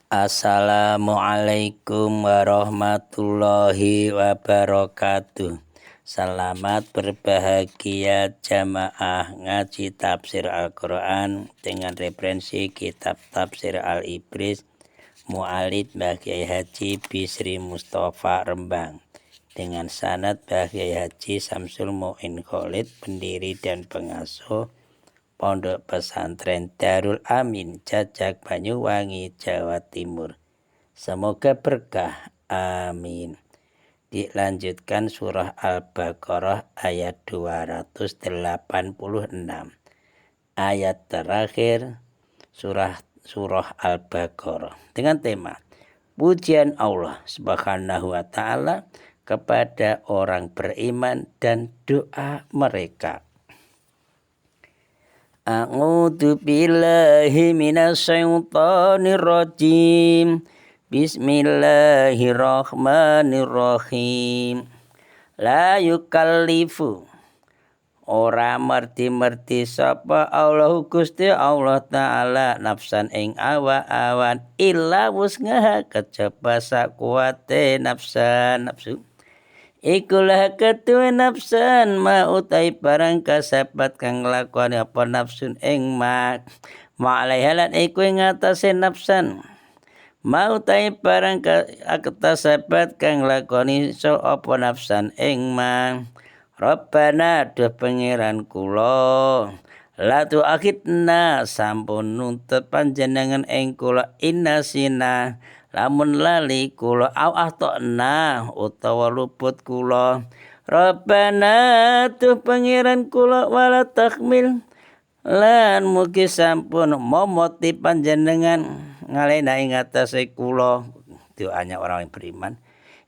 Assalamualaikum warahmatullahi wabarakatuh. Selamat berbahagia jamaah ngaji tafsir Al-Quran dengan referensi kitab tafsir Al-Ibris Mu'alid Mbah Kyai Haji Bisri Mustafa Rembang dengan sanad Mbah Kyai Haji Samsul Mu'in Khalid, pendiri dan pengasuh Pondok Pesantren Darul Amin, Jajak Banyuwangi, Jawa Timur. Semoga berkah. Amin. Dilanjutkan surah Al-Baqarah ayat 286. Ayat terakhir surah Al-Baqarah dengan tema pujian Allah Subhanahu wa taala kepada orang beriman dan doa mereka. A'udzu billahi minasyaitonir rajim. Bismillahirrahmanirrahim. La yukallifu ora merti-merti sapa Allah Gusti Allah taala nafsan ing awan illa wusngaha kejaba sakuwate nafsu. Ikulah ketua nafsan ma utai barang kasabat kang lakoni apa nafsun ing mak ma'alaihalan iku ing atase nafsan ma utai barang kasabat kang lakoni so apa nafsan ing mak. Rabbana duh pangeran kula la tu'akhidna sampun nuntut panjenengan ing kula innasina lamun lali kula ahtona utawa luput kula. Rabbana tuh pangeran kula wala takhmil lan mugi sampun momoti panjenengan ngalena ing atase kula. Doanya orang yang beriman.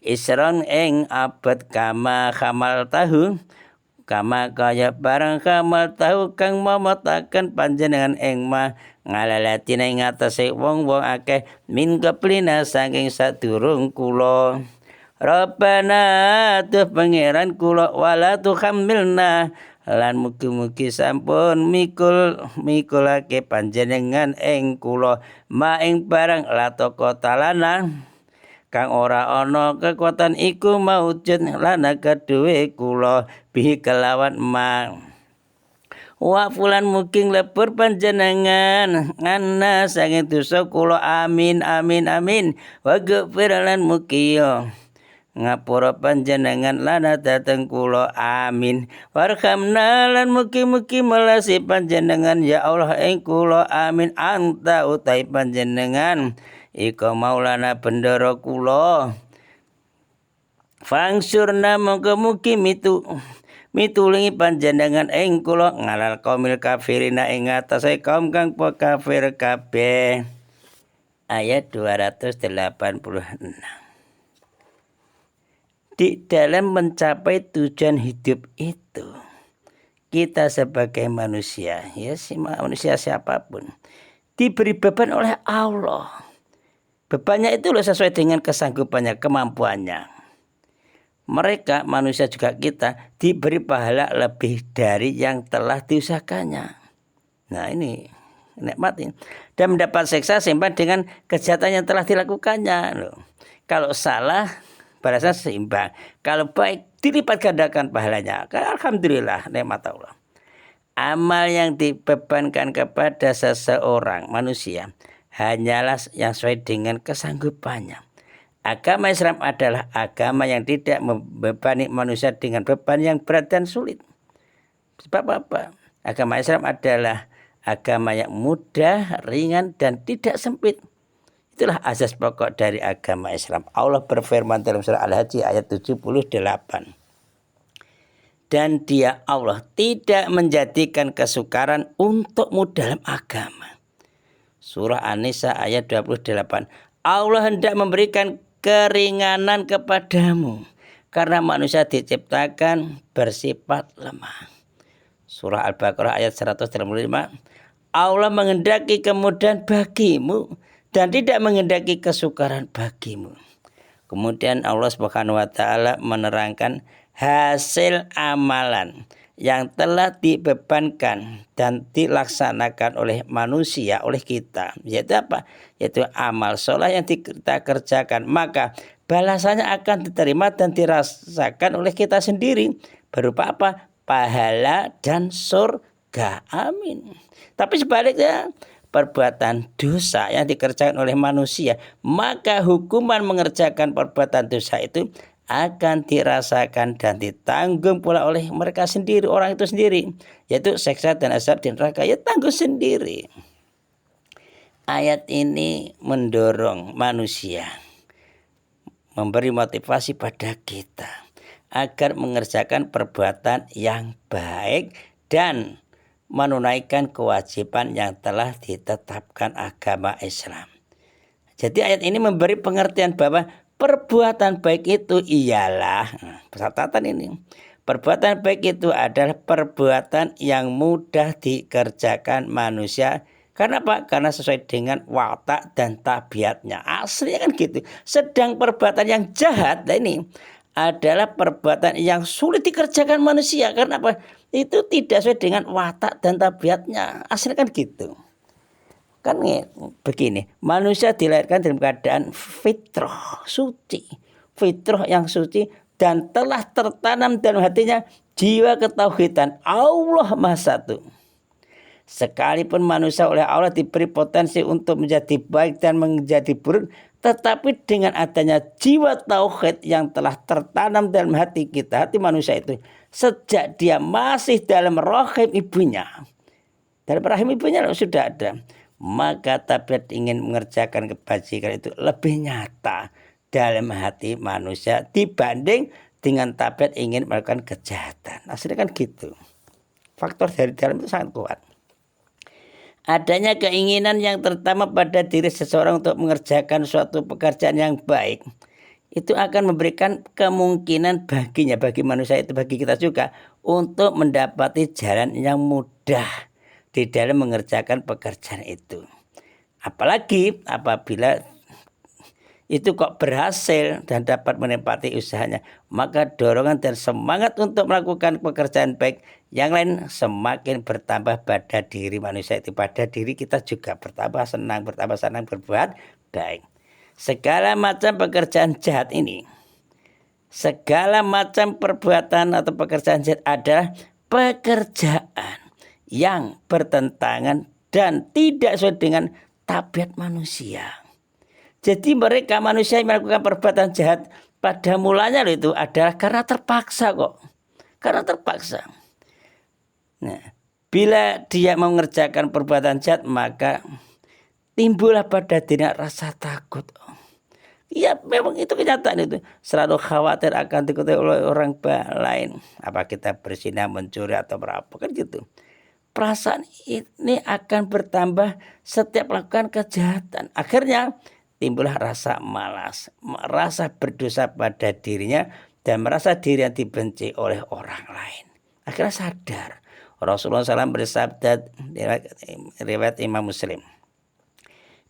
Isron ing abad kama khamal tahu kama kaya barang khamal tahu kang momotaken panjenengan ing mah ngalalatina ing atase wong-wong akeh min keplina saking sadurung kula. Rabbana tuh pangeran kula wala tuhammilna lan mugi-mugi sampun mikulake panjenengan ing kula ma ing barang latoko talana kang ora ana kekuatan iku maujud lana kedue kula bihi kelawan mang. Wa fulan muking lepur panjenengan ngana saking dosa kula amin amin amin. Wa ghfir lan mukiyo ngapura panjenengan lana dateng kula amin. Warhamna lan mugi-mugi melasi panjenengan ya Allah ing kula amin. Anta utai panjenengan ika maulana bendara kula. Fangsurna mugi-mugi mitulingi panjenengan ing kula ngalal kaumil kafirina ing atase kaum kang kafir kabeh. Ayat 286. Di dalam mencapai tujuan hidup itu, kita sebagai manusia, manusia siapapun, diberi beban oleh Allah. Bebannya itu sesuai dengan kesanggupannya, kemampuannya. Mereka, manusia juga kita, diberi pahala lebih dari yang telah diusahakannya. Nah ini nikmatin. Dan mendapat siksa seimbang dengan kejahatan yang telah dilakukannya. Kalau salah, balasan seimbang. Kalau baik, dilipat gandakan pahalanya. Alhamdulillah, nikmat Allah. Amal yang dibebankan kepada seseorang manusia hanyalah yang sesuai dengan kesanggupannya. Agama Islam adalah agama yang tidak membebani manusia dengan beban yang berat dan sulit. Sebab apa? Agama Islam adalah agama yang mudah, ringan, dan tidak sempit. Itulah asas pokok dari agama Islam. Allah berfirman dalam surah Al-Hajj ayat 78. Dan dia Allah tidak menjadikan kesukaran untukmu dalam agama. Surah An-Nisa ayat 28. Allah hendak memberikan keringanan kepadamu karena manusia diciptakan bersifat lemah. Surah Al-Baqarah ayat 135. Allah menghendaki kemudahan bagimu dan tidak menghendaki kesukaran bagimu. Kemudian Allah Subhanahu wa taala menerangkan hasil amalan yang telah dibebankan dan dilaksanakan oleh manusia, oleh kita, yaitu apa? Yaitu amal soleh yang kita kerjakan, maka balasannya akan diterima dan dirasakan oleh kita sendiri berupa apa? Pahala dan surga. Amin. Tapi sebaliknya, perbuatan dosa yang dikerjakan oleh manusia, maka hukuman mengerjakan perbuatan dosa itu akan dirasakan dan ditanggung pula oleh mereka sendiri, orang itu sendiri, yaitu siksa dan azab di neraka, ya tanggung sendiri. Ayat ini mendorong manusia, memberi motivasi pada kita agar mengerjakan perbuatan yang baik dan menunaikan kewajiban yang telah ditetapkan agama Islam. Jadi ayat ini memberi pengertian bahwa perbuatan baik itu ialah, catatan ini, perbuatan baik itu adalah perbuatan yang mudah dikerjakan manusia. Karena apa? Karena sesuai dengan watak dan tabiatnya. Aslinya kan gitu. Sedang perbuatan yang jahat, nah ini adalah perbuatan yang sulit dikerjakan manusia. Karena apa? Itu tidak sesuai dengan watak dan tabiatnya. Aslinya kan gitu. Kan begini, manusia dilahirkan dalam keadaan fitrah suci, fitrah yang suci, dan telah tertanam dalam hatinya jiwa ketauhidan Allah Maha Satu. Sekalipun manusia oleh Allah diberi potensi untuk menjadi baik dan menjadi buruk, tetapi dengan adanya jiwa tauhid yang telah tertanam dalam hati kita, hati manusia itu, sejak dia masih dalam rahim ibunya, dalam rahim ibunya sudah ada, maka tabiat ingin mengerjakan kebajikan itu lebih nyata dalam hati manusia dibanding dengan tabiat ingin melakukan kejahatan. Aslinya kan gitu. Faktor dari dalam itu sangat kuat. Adanya keinginan yang terutama pada diri seseorang untuk mengerjakan suatu pekerjaan yang baik, itu akan memberikan kemungkinan baginya, bagi manusia itu, bagi kita juga, untuk mendapati jalan yang mudah di dalam mengerjakan pekerjaan itu. Apalagi apabila itu kok berhasil dan dapat menempati usahanya, maka dorongan dan semangat untuk melakukan pekerjaan baik yang lain semakin bertambah pada diri manusia itu, pada diri kita juga bertambah senang berbuat baik. Segala macam pekerjaan jahat ini, segala macam perbuatan atau pekerjaan jahat adalah pekerjaan yang bertentangan dan tidak sesuai dengan tabiat manusia. Jadi mereka manusia yang melakukan perbuatan jahat pada mulanya itu adalah karena terpaksa kok. Karena terpaksa. Nah, bila dia mengerjakan perbuatan jahat, maka timbullah pada dirinya rasa takut. Ya memang itu kenyataan itu. Selalu khawatir akan diketahui oleh orang lain. Apa kita berzina, mencuri atau berapa kan gitu. Perasaan ini akan bertambah setiap melakukan kejahatan. Akhirnya timbullah rasa malas, rasa berdosa pada dirinya, dan merasa diri yang dibenci oleh orang lain. Akhirnya sadar. Rasulullah SAW bersabda, riwayat Imam Muslim,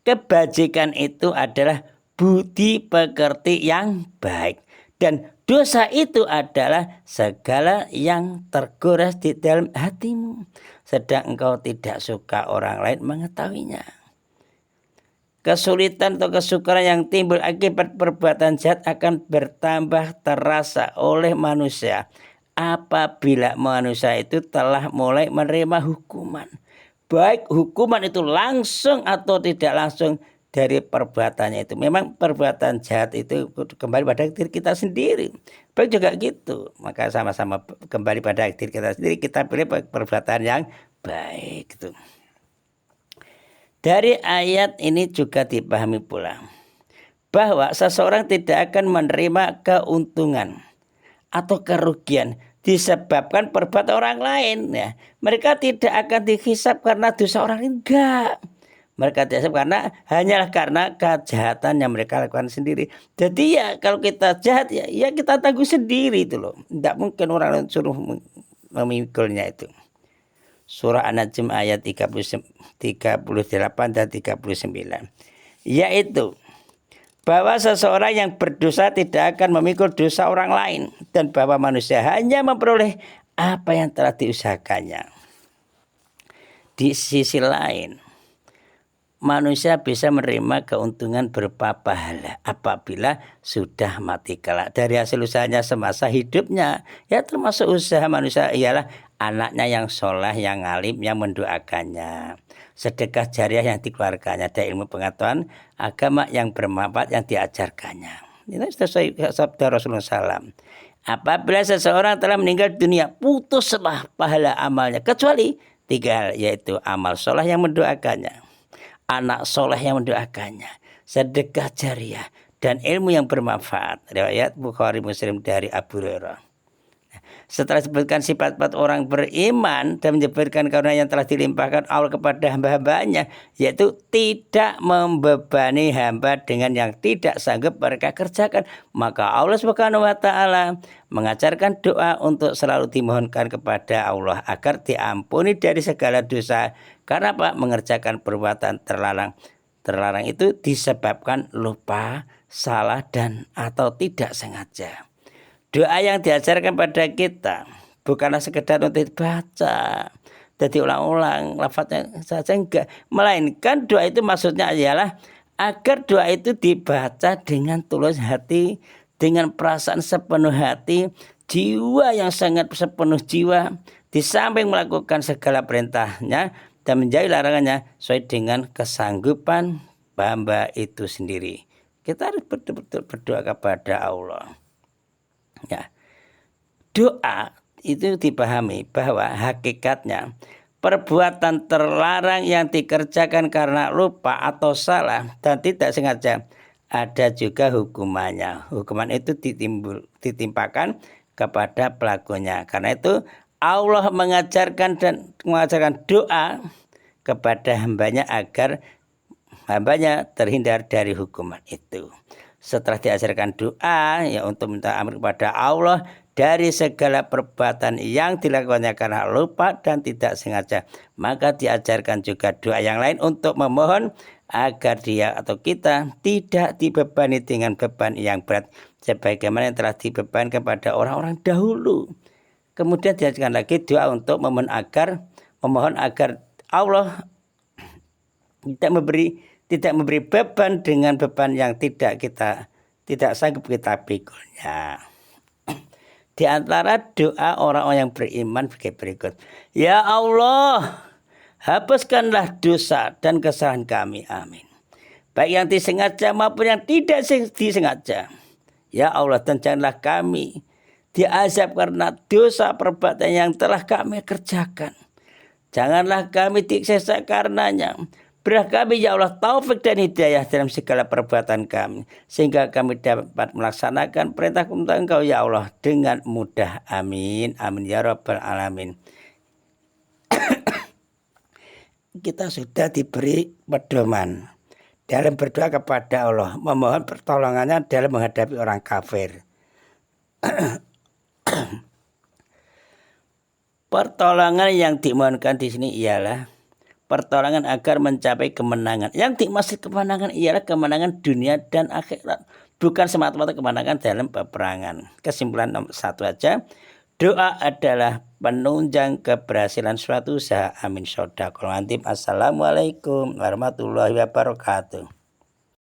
kebajikan itu adalah budi pekerti yang baik, dan dosa itu adalah segala yang tergores di dalam hatimu, sedang engkau tidak suka orang lain mengetahuinya. Kesulitan atau kesukaran yang timbul akibat perbuatan jahat akan bertambah terasa oleh manusia apabila manusia itu telah mulai menerima hukuman. Baik hukuman itu langsung atau tidak langsung dari perbuatannya itu. Memang perbuatan jahat itu kembali pada diri kita sendiri. Baik juga gitu. Maka sama-sama kembali pada diri kita sendiri, kita pilih perbuatan yang baik itu. Dari ayat ini juga dipahami pula bahwa seseorang tidak akan menerima keuntungan atau kerugian disebabkan perbuatan orang lain. Ya, mereka tidak akan dihisab karena dosa orang lain, enggak. Mereka dihisab karena hanyalah karena kejahatan yang mereka lakukan sendiri. Jadi ya kalau kita jahat ya kita tanggung sendiri itu loh. Tidak mungkin orang lain suruh memikulnya itu. Surah An-Najm ayat 38 dan 39. Yaitu bahwa seseorang yang berdosa tidak akan memikul dosa orang lain, dan bahwa manusia hanya memperoleh apa yang telah diusahakannya. Di sisi lain, manusia bisa menerima keuntungan berupa pahala apabila sudah mati kelak dari hasil usahanya semasa hidupnya. Ya termasuk usaha manusia ialah anaknya yang soleh, yang alim, yang mendoakannya, sedekah jariah yang dikeluarkannya, dan ilmu pengetahuan agama yang bermanfaat yang diajarkannya. Ini sesuai sabda Rasulullah SAW. Apabila seseorang telah meninggal dunia, putuslah pahala amalnya kecuali 3 hal, yaitu amal soleh yang mendoakannya, anak soleh yang mendoakannya, sedekah jariah, dan ilmu yang bermanfaat. Riwayat Bukhari Muslim dari Abu Hurairah. Setelah disebutkan sifat-sifat orang beriman dan menyebutkan karunia yang telah dilimpahkan Allah kepada hamba-hambanya, yaitu tidak membebani hamba dengan yang tidak sanggup mereka kerjakan, maka Allah Subhanahu wa taala mengajarkan doa untuk selalu dimohonkan kepada Allah agar diampuni dari segala dosa. Karena apa? Mengerjakan perbuatan terlarang. Terlarang itu disebabkan lupa, salah, dan atau tidak sengaja. Doa yang diajarkan pada kita bukanlah sekedar untuk dibaca, jadi ulang-ulang lafadznya saja, enggak, melainkan doa itu maksudnya ialah agar doa itu dibaca dengan tulus hati, dengan perasaan sepenuh hati, jiwa yang sangat sepenuh jiwa, di samping melakukan segala perintahnya dan menjauhi larangannya sesuai dengan kesanggupan hamba itu sendiri. Kita harus betul-betul berdoa kepada Allah. Ya, doa itu dipahami bahwa hakikatnya perbuatan terlarang yang dikerjakan karena lupa atau salah dan tidak sengaja ada juga hukumannya. Hukuman itu ditimpakan kepada pelakunya. Karena itu Allah mengajarkan doa kepada hambanya agar hambanya terhindar dari hukuman itu. Setelah diajarkan doa ya untuk minta ampun kepada Allah dari segala perbuatan yang dilakukannya karena lupa dan tidak sengaja, maka diajarkan juga doa yang lain untuk memohon agar dia atau kita tidak dibebani dengan beban yang berat sebagaimana yang telah dibeban kepada orang-orang dahulu. Kemudian diajarkan lagi doa untuk memohon agar Allah tidak memberi beban dengan beban yang tidak sanggup kita pikulnya. Di antara doa orang-orang yang beriman sebagai berikut. Ya Allah, hapuskanlah dosa dan kesalahan kami. Amin. Baik yang disengaja maupun yang tidak disengaja. Ya Allah, dan janganlah kami diazab karena dosa perbuatan yang telah kami kerjakan. Janganlah kami disiksa karenanya. Berilah kami ya Allah taufik dan hidayah dalam segala perbuatan kami, sehingga kami dapat melaksanakan perintah-perintah Engkau ya Allah dengan mudah. Amin. Amin ya rabbal alamin. Kita sudah diberi pedoman dalam berdoa kepada Allah, memohon pertolongannya dalam menghadapi orang kafir. Pertolongan yang dimohonkan di sini ialah pertolongan agar mencapai kemenangan. Yang dimaksud kemenangan ialah kemenangan dunia dan akhirat, bukan semata-mata kemenangan dalam peperangan. Kesimpulan nomor 1 aja, doa adalah penunjang keberhasilan suatu usaha. Amin. Shadaqallahul Azim. Assalamualaikum warahmatullahi wabarakatuh.